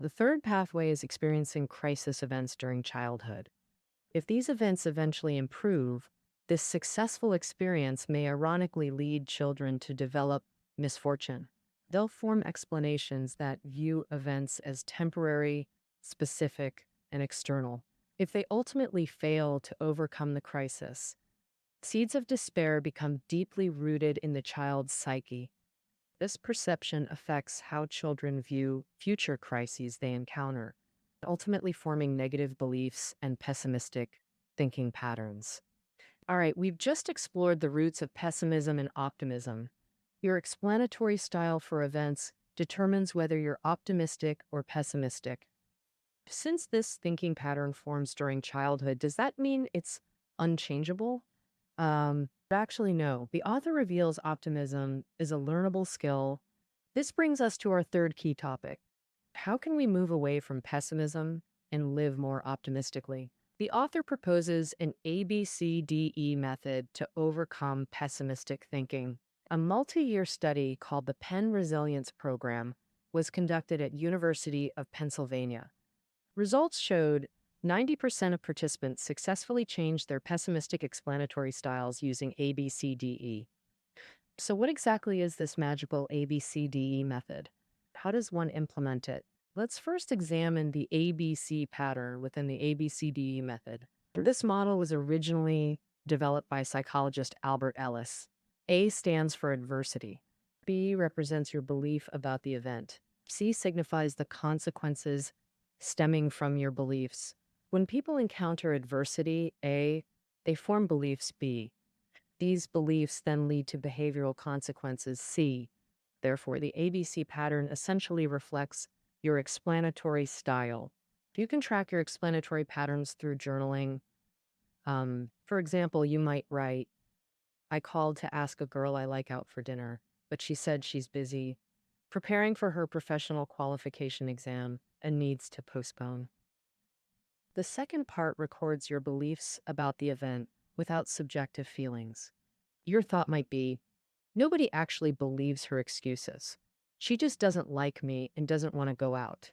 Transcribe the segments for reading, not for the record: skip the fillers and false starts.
The third pathway is experiencing crisis events during childhood. If these events eventually improve, this successful experience may ironically lead children to develop misfortune. They'll form explanations that view events as temporary, specific, and external. If they ultimately fail to overcome the crisis, seeds of despair become deeply rooted in the child's psyche. This perception affects how children view future crises they encounter, ultimately forming negative beliefs and pessimistic thinking patterns. All right, we've just explored the roots of pessimism and optimism. Your explanatory style for events determines whether you're optimistic or pessimistic. Since this thinking pattern forms during childhood, does that mean it's unchangeable? Actually, no. The author reveals optimism is a learnable skill. This brings us to our third key topic. How can we move away from pessimism and live more optimistically? The author proposes an ABCDE method to overcome pessimistic thinking. A multi-year study called the Penn Resilience Program was conducted at University of Pennsylvania. Results showed 90% of participants successfully changed their pessimistic explanatory styles using ABCDE. So what exactly is this magical ABCDE method? How does one implement it? Let's first examine the ABC pattern within the ABCDE method. This model was originally developed by psychologist Albert Ellis. A stands for adversity. B represents your belief about the event. C signifies the consequences stemming from your beliefs. When people encounter adversity, A, they form beliefs B. These beliefs then lead to behavioral consequences C. Therefore, the ABC pattern essentially reflects your explanatory style. You can track your explanatory patterns through journaling. For example, you might write, I called to ask a girl I like out for dinner, but she said she's busy, preparing for her professional qualification exam and needs to postpone. The second part records your beliefs about the event without subjective feelings. Your thought might be, nobody actually believes her excuses. She just doesn't like me and doesn't want to go out.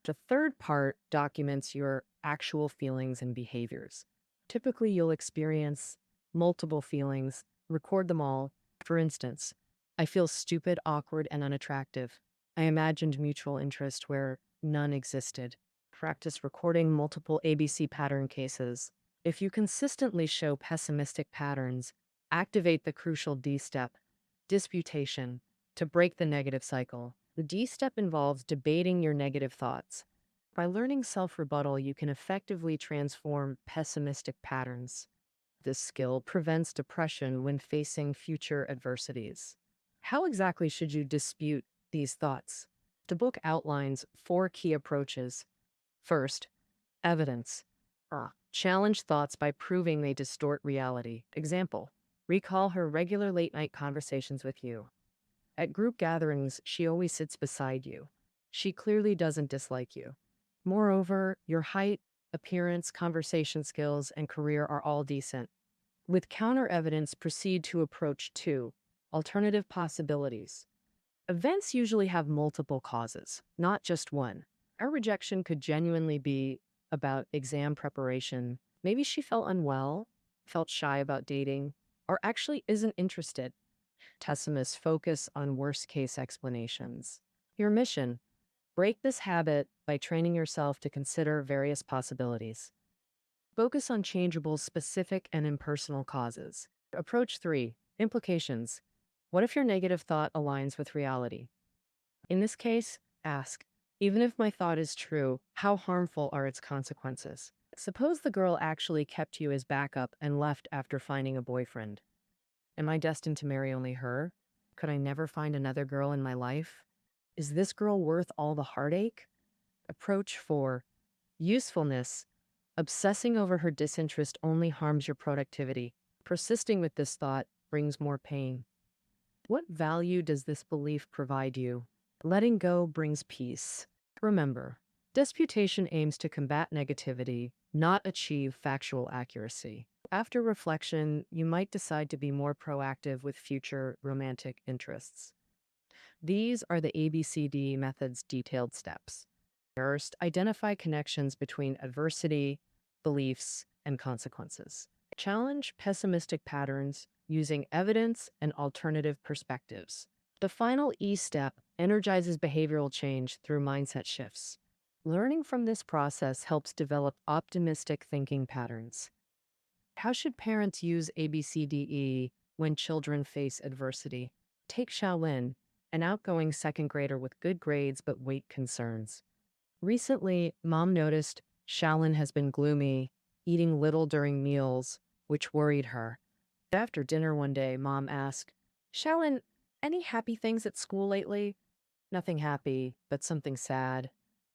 The third part documents your actual feelings and behaviors. Typically, you'll experience multiple feelings, record them all. For instance, I feel stupid, awkward, and unattractive. I imagined mutual interest where none existed. Practice recording multiple ABC pattern cases. If you consistently show pessimistic patterns, activate the crucial D step, disputation, to break the negative cycle. The D step involves debating your negative thoughts. By learning self-rebuttal, you can effectively transform pessimistic patterns. This skill prevents depression when facing future adversities. How exactly should you dispute these thoughts? The book outlines 4 key approaches. First, evidence. Challenge thoughts by proving they distort reality. Example, recall her regular late-night conversations with you. At group gatherings, she always sits beside you. She clearly doesn't dislike you. Moreover, your height, appearance, conversation skills, and career are all decent. With counter evidence, proceed to approach 2, alternative possibilities. Events usually have multiple causes, not just one. Our rejection could genuinely be about exam preparation. Maybe she felt unwell, felt shy about dating, or actually isn't interested. Pessimists focus on worst-case explanations. Your mission: break this habit by training yourself to consider various possibilities. Focus on changeable, specific, and impersonal causes. Approach 3, implications. What if your negative thought aligns with reality? In this case, ask, even if my thought is true, how harmful are its consequences? Suppose the girl actually kept you as backup and left after finding a boyfriend. Am I destined to marry only her? Could I never find another girl in my life? Is this girl worth all the heartache? Approach 4, usefulness. Obsessing over her disinterest only harms your productivity. Persisting with this thought brings more pain. What value does this belief provide you? Letting go brings peace. Remember, disputation aims to combat negativity, not achieve factual accuracy. After reflection, you might decide to be more proactive with future romantic interests. These are the ABCD method's detailed steps. First, identify connections between adversity, beliefs, and consequences. Challenge pessimistic patterns using evidence and alternative perspectives. The final E step energizes behavioral change through mindset shifts. Learning from this process helps develop optimistic thinking patterns. How should parents use ABCDE when children face adversity? Take Xiaolin, an outgoing second grader with good grades but weight concerns. Recently, mom noticed Xiaolin has been gloomy, eating little during meals, which worried her. After dinner one day, mom asked, Xiaolin, any happy things at school lately? Nothing happy, but something sad.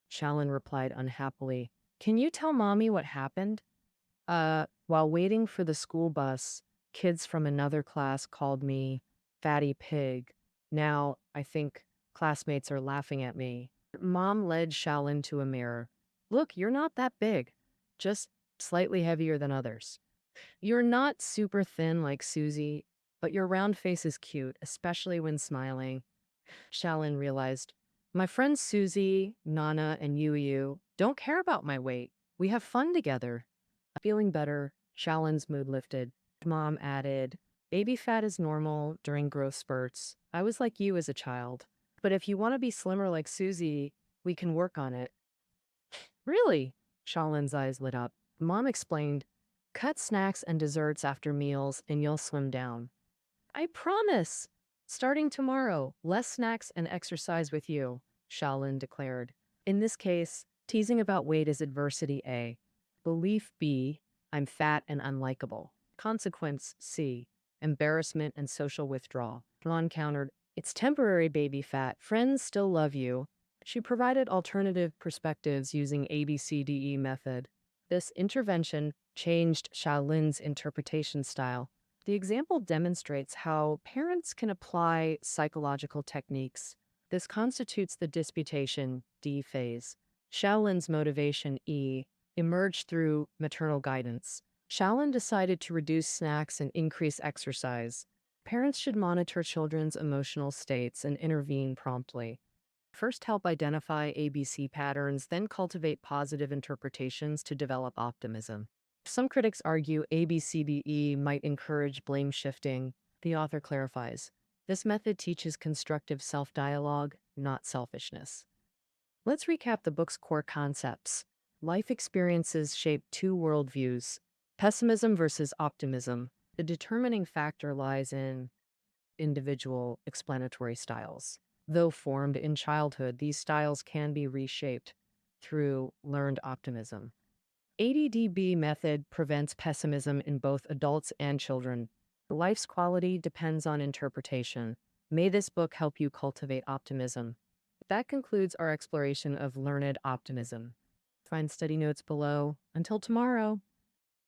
Xiaolin replied unhappily, Can you tell mommy what happened? While waiting for the school bus, kids from another class called me fatty pig. Now, I think classmates are laughing at me. Mom led Shaolin to a mirror. Look, you're not that big, just slightly heavier than others. You're not super thin like Susie, but your round face is cute, especially when smiling. Shaolin realized, my friends Susie, Nana, and Yu don't care about my weight. We have fun together. Feeling better, Shaolin's mood lifted. Mom added, baby fat is normal during growth spurts. I was like you as a child. But if you want to be slimmer like Susie, we can work on it. Really? Shaolin's eyes lit up. Mom explained, cut snacks and desserts after meals and you'll slim down. I promise. Starting tomorrow, less snacks and exercise with you, Shaolin declared. In this case, teasing about weight is adversity A. Belief B, I'm fat and unlikable. Consequence C, embarrassment and social withdrawal. Ron countered, it's temporary baby fat. Friends still love you. She provided alternative perspectives using ABCDE method. This intervention changed Shaolin's interpretation style. The example demonstrates how parents can apply psychological techniques. This constitutes the disputation D phase. Shaolin's motivation E emerged through maternal guidance. Shaolin decided to reduce snacks and increase exercise. Parents should monitor children's emotional states and intervene promptly. First, help identify ABC patterns, then cultivate positive interpretations to develop optimism. Some critics argue ABCDE might encourage blame shifting. The author clarifies, this method teaches constructive self-dialogue, not selfishness. Let's recap the book's core concepts. Life experiences shape two worldviews, pessimism versus optimism. The determining factor lies in individual explanatory styles. Though formed in childhood, these styles can be reshaped through learned optimism. ADDB method prevents pessimism in both adults and children. Life's quality depends on interpretation. May this book help you cultivate optimism. That concludes our exploration of learned optimism. Find study notes below. Until tomorrow.